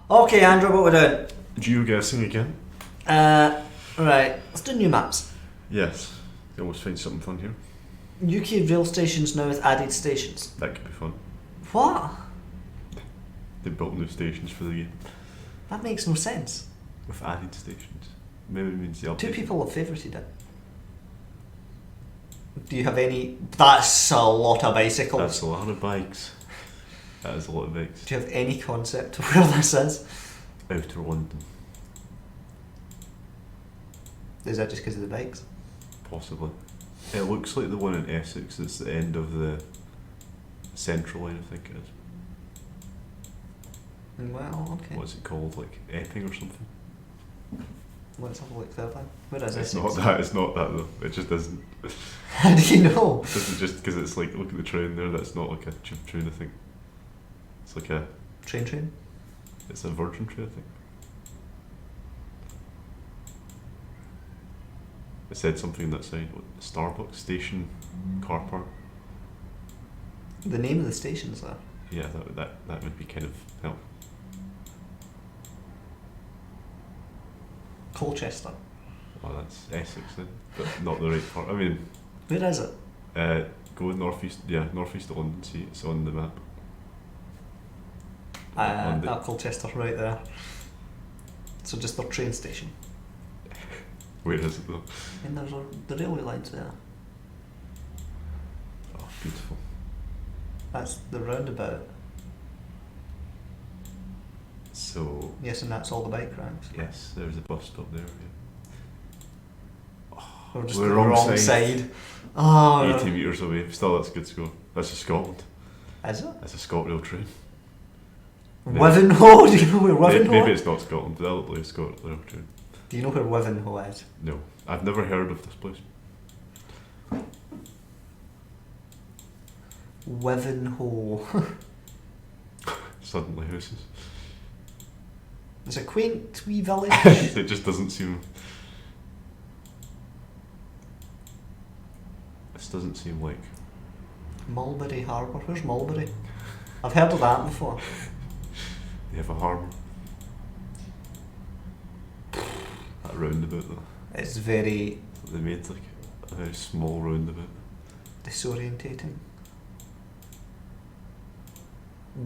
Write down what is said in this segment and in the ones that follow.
Okay, Andrew, what we're doing? Geoguessing again? Right, let's do new maps. Yes. You always find something fun here. UK rail stations now with added stations. That could be fun. What? They built new stations for the game. That makes no sense. With added stations. Maybe it means the update. 2 people have favourited it. Do you have any... That's a lot of bicycles. That's a lot of bikes. That is a lot of bikes. Do you have any concept of where this is? Outer London. Is that just because of the bikes? Possibly. It looks like the one in Essex. It's the end of the Central line, I think it is. Well, okay. What's it called? Like Epping or something? Let's have a look there then. Where is It's Essex? not that. It's not that though. It just isn't. How do you know? It isn't just because it's like, look at the train there. That's not like a tube train, I think. It's like a... Train? It's a Virgin train, I think. It said something on that side. What, Starbucks station, car park. The name of the station's there. Yeah, that would be kind of help. Colchester. Well, that's Essex then, but not the right part. I mean, Where is it? go northeast. Yeah, northeast of London. See, it's on the map. On the- That Colchester right there. So just their train station. Where is it though? And there's the railway lines there. Oh, beautiful. That's the roundabout. So Yes, and that's all the bike racks. yes, there's a bus stop there. Yeah. We're just We're on the wrong wrong side. side. Oh, 80 metres away. Still, that's a good score. That's a Scotland. is it? That's a ScotRail train. Maybe. Wivenhoe? Do you know where Wivenhoe Maybe is? it's not Scotland. That look like a ScotRail train. Do you know where Wivenhoe is? No, I've never heard of this place. Wivenhoe. Suddenly houses. It's a quaint wee village. It just doesn't seem. This doesn't seem like. Mulberry Harbour. Where's Mulberry? I've heard of that before. They have a harbour. That roundabout though. It's very They made like a very small roundabout. disorientating.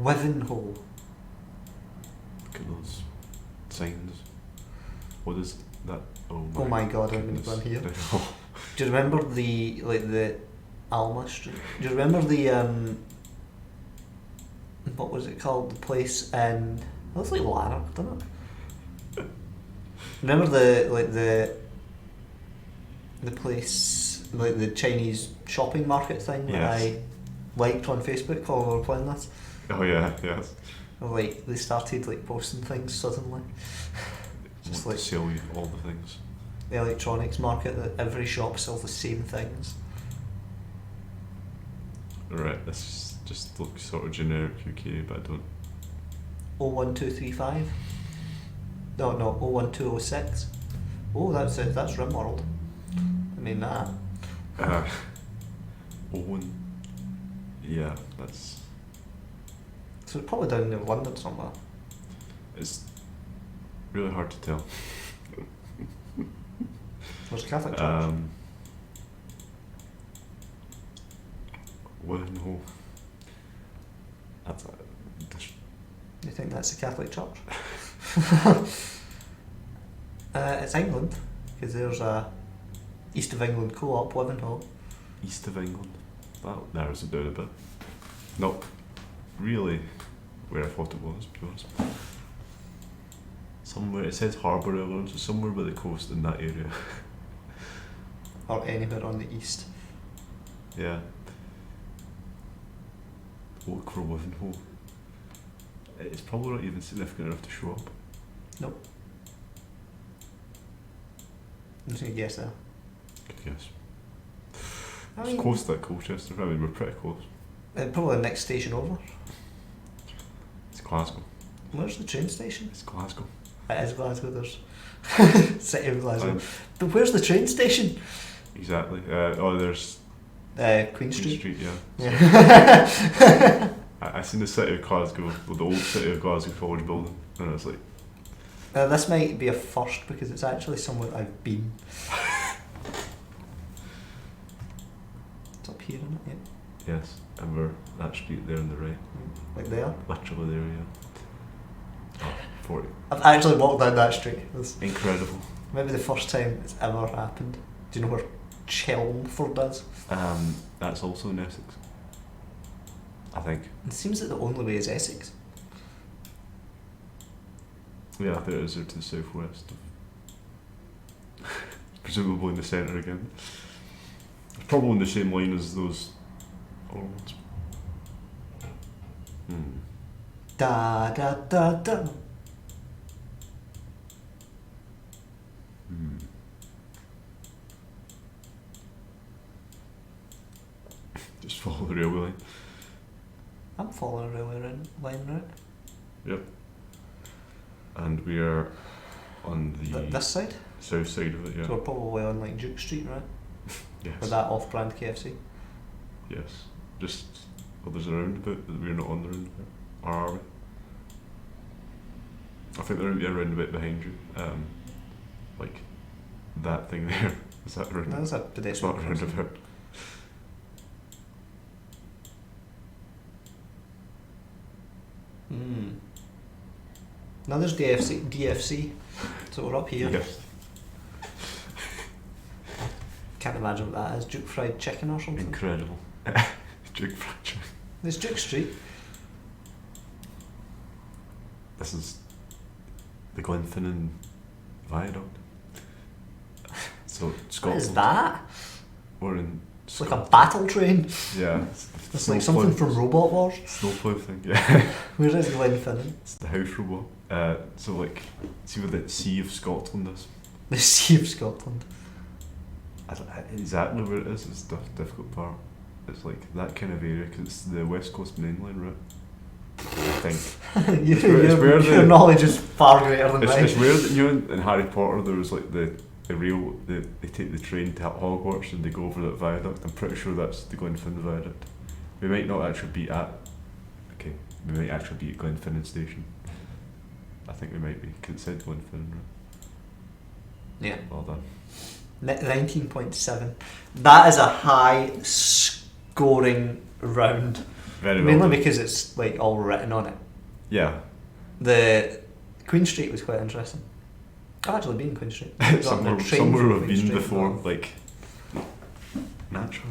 Wivenhoe. Look at those signs. What is that? Oh my god, I'm going to goodness. run here. Oh, Do you remember the Alma Street? Do you remember the what was it called? The place in it looks like Lanark, doesn't it? Remember the place, like the Chinese shopping market thing that Yes. I liked on Facebook while we were playing this? oh yeah, yes. Like they started like posting things suddenly. Just Want like to sell you all the things. the electronics market that every shop sells the same things. Right, this just looks sort of generic UK, but I don't. 01235. No, 01206. Oh, that's it. That's Rimworld. I mean that. Owen. Yeah, that's. So it's probably down in London somewhere. It's really hard to tell. There's a Catholic church. Wivenhoe. That's You think that's a Catholic church? It's England, because there's a East of England co-op, Wivenhoe. east of England. That narrows it down a bit. Not really where I thought it was, to be honest. Somewhere, it says harbour earlier, so somewhere by the coast in that area. Or anywhere on the east. Yeah. Look for Wivenhoe. It's probably not even significant enough to show up. Nope. I'm just going to guess there. Good guess. I It's mean, close to that Colchester. I mean, we're pretty close. probably the next station over. It's Glasgow. Where's the train station? It's Glasgow. It is Glasgow, City of Glasgow. Um, But where's the train station? Exactly. Oh, there's Queen Queen Street. Street, yeah. Yeah. I seen the city of Glasgow, well, the old city of Glasgow College building, and I was like, This might be a first because it's actually somewhere I've been. It's up here, isn't it? Yeah. yes, and we're that street there on the right, Like there. literally there, yeah. Oh, 40. I've actually walked down that street. It's Incredible. maybe the first time it's ever happened. Do you know where Chelmsford is? That's also in Essex, I think. It seems that the only way is Essex. Yeah, I think it is there to the southwest. Presumably in the centre again. It's probably in the same line as those other ones. Da da da da. Just follow the railway line. I'm following a railway line route. Yep. And we are on the This side? south side of it, yeah. So we're probably on like Duke Street, right? Yes. Or that off-brand KFC. Yes. Just, well, there's a roundabout, but we're not on the roundabout. Or are we? I think there might be a roundabout behind you. Like, that thing there. Is that a roundabout? That's a It's pedestrian not a crossing. roundabout. Now there's DFC. So we're up here. Yes. Can't imagine what that is. Duke Fried Chicken or something. Incredible. Duke fried chicken. There's Duke Street. This is the Glenfinnan Viaduct. So What Scotland. is that? We're in It's like a battle train. Yeah. It's like something from Robot Wars. Snowplow thing, yeah. Where is Glenfinnan? It's the house robot. So like, see where the Sea of Scotland is? The Sea of Scotland. I don't know exactly where it is, it's the difficult part. It's like that kind of area, because it's the West Coast mainline route. I think. Your the- knowledge is far greater than mine. It's where, you know, in Harry Potter there was like the they take the train to Hogwarts and they go over that viaduct. I'm pretty sure that's the Glenfinnan viaduct. We might not actually be at, okay, we might actually be at Glenfinnan station. I think we might be, because it said Glenfinnan, right? Yeah. Well done. 19.7. That is a high scoring round. Very well Mainly done. because it's like all written on it. Yeah. The Queen Street was quite interesting. I've actually been Queen Street. Got on a somewhere train somewhere from we've Queen been Street, before, but like, natural.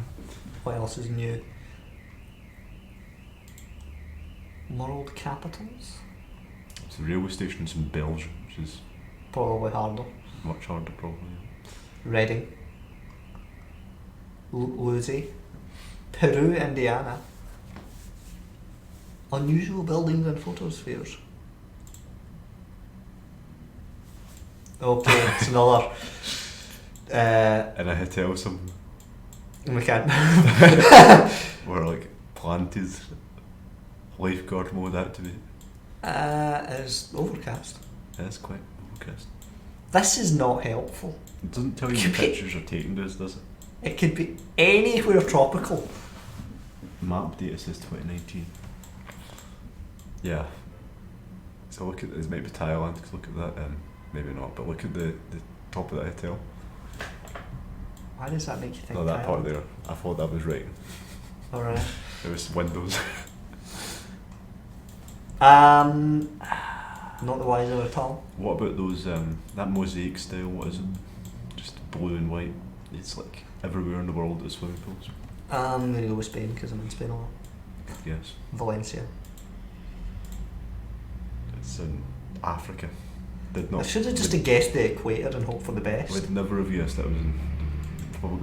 what else is new? World capitals? It's a railway station in Belgium, which is Probably harder. much harder probably. Reading. Lucy. Peru, Indiana. Unusual buildings and photospheres. Okay, it's another. In a hotel somewhere. We can't. Where like planted lifeguard mode activated. It's overcast. Yeah, it's quite overcast. This is not helpful. It doesn't tell you Could the be- pictures are taken, does it? It could be anywhere tropical. Map data says 2019. Yeah. So look at this, might be Thailand, because look at that, maybe not, but look at the top of that hotel. Why does that make you think? No, that part Thailand? there. I thought that was right. Alright. It was windows. Not the wiser at all. What about those, that mosaic style, what is it? Just blue and white. It's like everywhere in the world there's swimming pools. I'm gonna go with Spain because I'm in Spain a lot. Yes. Valencia. It's in Africa. Did I not. should have just would- guessed the equator and hoped for the best. Would never have guessed that was in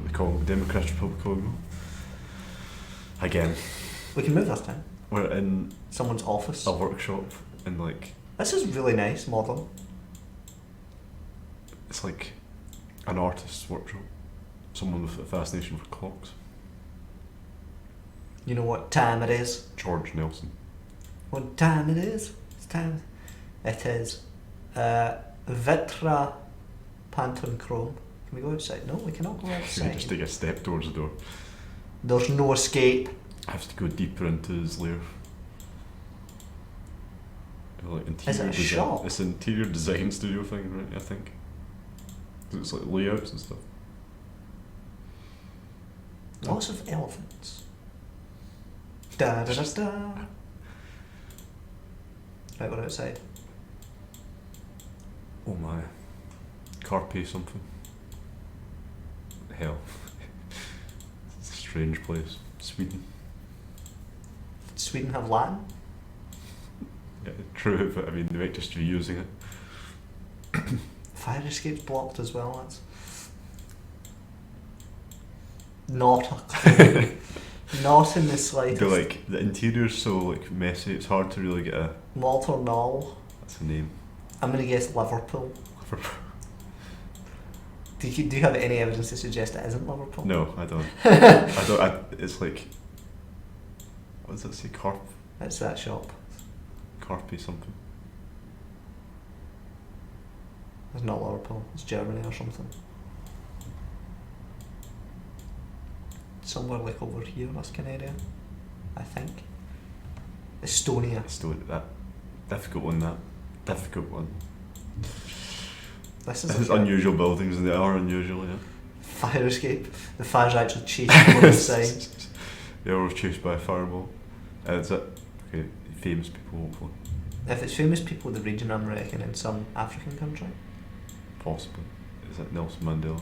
the Congo, Democratic Republic of Congo. Again, We can move this time. we're in Someone's office. a workshop and like This is really nice, modern. it's like an artist's workshop. Someone with a fascination for clocks. You know what time it is? George Nelson. What time it is? It's time. It is Vitra Pantone Chrome. Can we go outside? No, we cannot go You outside. just take a step towards the door. There's no escape. I have to go deeper into his lair. Like Is it interior a design. shop? It's an interior design studio thing, right? I think. 'Cause it's like layouts and stuff. Lots of elephants. Da da da da. Right, we're outside. Oh my. Carpe something. Hell. It's a strange place. Sweden. Sweden have Latin? Yeah, true, but I mean, they might just be using it. Fire escape's blocked as well, that's not a clue. Not in the slightest. They're like, the interior's so like messy, it's hard to really get a. Walter Knoll. That's a name. I'm gonna guess Liverpool. Do you have any evidence to suggest it isn't Liverpool? No, I don't. I don't. It's like. What does it say? It's that shop. Carpe something. It's not Liverpool. It's Germany or something. Somewhere like over here, this kind of area. I think. Estonia. That difficult one. That difficult one. This This is is like a unusual buildings, and they are unusual. Yeah. fire escape. The fire's actually chasing on the side. They were chased by a fireball. Is it? Okay, famous people, hopefully. If it's famous people of the region, I'm reckoning some African country. Possibly. Is it Nelson Mandela?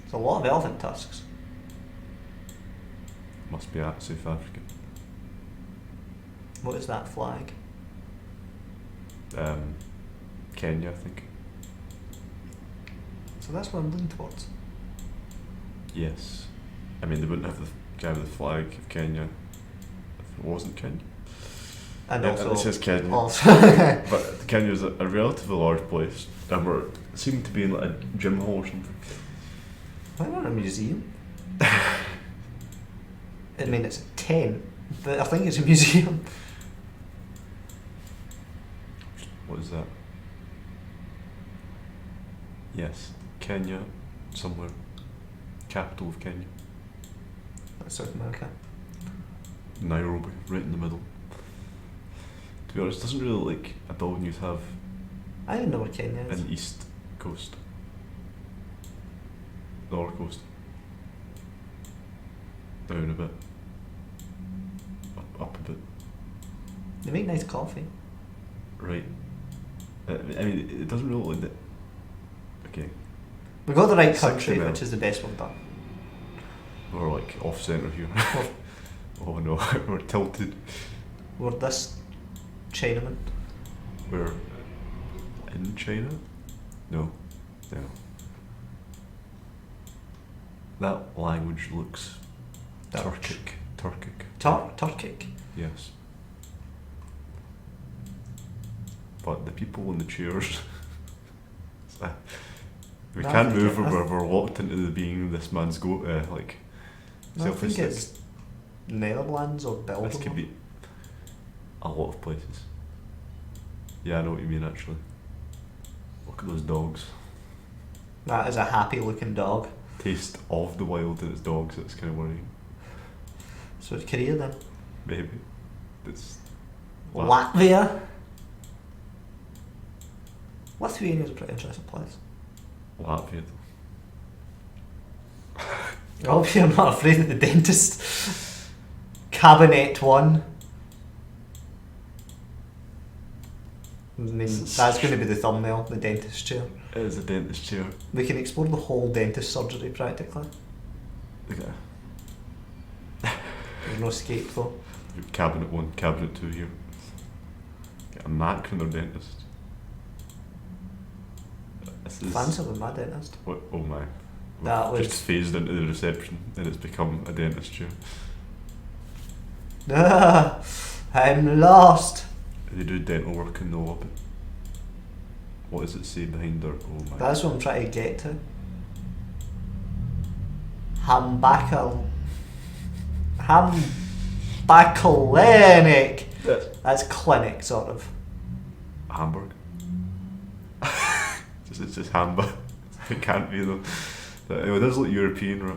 There's a lot of elephant tusks. Must be at South Africa. What is that flag? Kenya, I think. So that's what I'm leaning towards. Yes. I mean, they wouldn't have the guy with the flag of Kenya if it wasn't Kenya. And Yeah, also, it says Kenya. also But Kenya is a relatively large place, and we're seem to be in like a gym hall or something. why not a museum? I mean, it's a tent, but I think it's a museum. What is that? Yes, Kenya, somewhere. Capital of Kenya. That's South America. Nairobi, right in the middle. To be honest, it doesn't really look like a building you'd have I didn't know where Kenya is. in the East Coast. North Coast. Down a bit. Up a bit. They make nice coffee. Right. I mean, it doesn't really look like that. Okay. We got the right 60 country, mil. which is the best one done. We're like off centre here. Oh no, we're tilted. We're this Chinaman. We're in China? No. No. That language looks Dutch. Turkic. Turkic. Yes. But the people in the chairs. We No, I can't think move, it- or we're locked into the being this man's like. No, I think self-esteem. it's Netherlands or Belgium. This could be a lot of places. Yeah, I know what you mean actually. Look at those dogs. That is a happy looking dog. Taste of the wild and its dogs, it's kind of worrying. So it's Korea then. Maybe. It's Latvia. Lithuania is a pretty interesting place. Latvia. Obviously, I'm not afraid of the dentist. Cabinet 1. I mean, that's going to be the thumbnail, the dentist chair. It is a dentist chair. We can explore the whole dentist surgery practically. Look at There's no escape though. cabinet 1, cabinet 2 here. Get a Mac from their dentist. This is Fancy with my dentist. what? Oh my! That We've was- just phased into the reception, and it's become a dentist chair. Ah, I'm lost. They do dental work in the lobby. What does it say behind her? Oh my! That's what I'm trying to get to. Hambacalinic. That's clinic, sort of. Hamburg. It's just Hamburg. It can't be though. It does look European, right?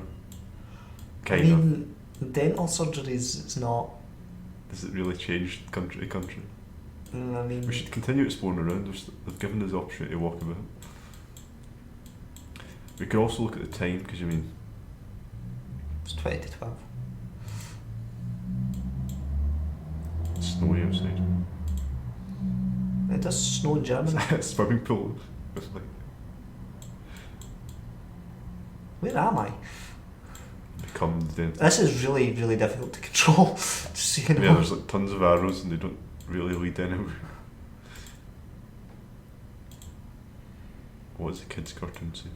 Kind I mean, dental surgeries, it's not. Does it really change country to country? I mean, We should continue exploring around. They've given us the opportunity to walk about. We could also look at the time, because it's 20 to 12. it's snowy outside. It does snow in Germany. Swimming pool. It's like, Where am I? become the dentist. This is really, really difficult to control. Just so you know. Yeah, there's like tons of arrows and they don't really lead anywhere. What does the kids' cartoon say?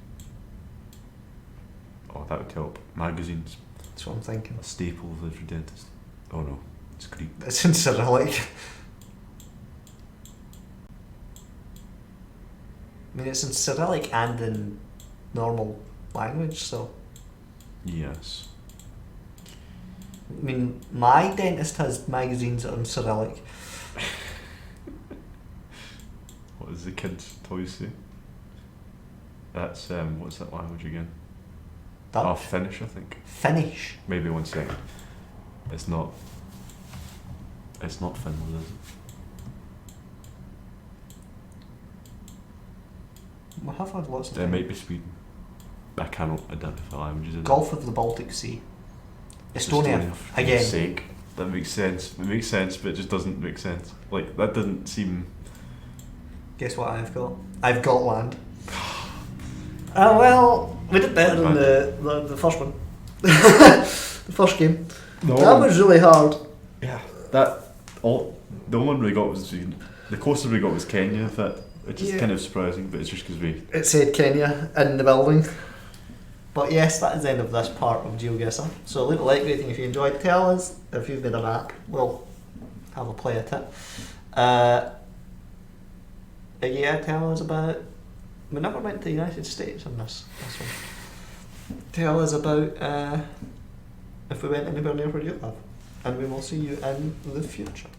Oh, that would help. Magazines. That's what I'm thinking. A staple of every dentist. Oh no, it's Greek. It's in Cyrillic. I mean, it's in Cyrillic and in normal language, so. Yes. I mean, my dentist has magazines that are in Cyrillic. What does the kids' toys say? That's what's that language again? Dutch? Oh, Finnish, I think. Finnish. Maybe 1 second. It's not. It's not Finland, is it? We have had lots of It might be Sweden. I cannot identify languages. Gulf of the Baltic Sea. Estonia. For Again. God's sake. That makes sense. It makes sense, but it just doesn't make sense. Like, that doesn't seem. Guess what I've got? I've got land. Well, we did better than the first one. The first game. No. That was really hard. Yeah. The only one we got was Sweden. The closest we got was Kenya, which is kind of surprising, but it's just because we. It said Kenya in the building. But yes, that is the end of this part of Geoguessr. So leave a like rating if you enjoyed. Tell us if you've made an app. We'll have a play at it. Yeah, tell us about. We never went to the United States on this one. Tell us about if we went anywhere near where you live. And we will see you in the future.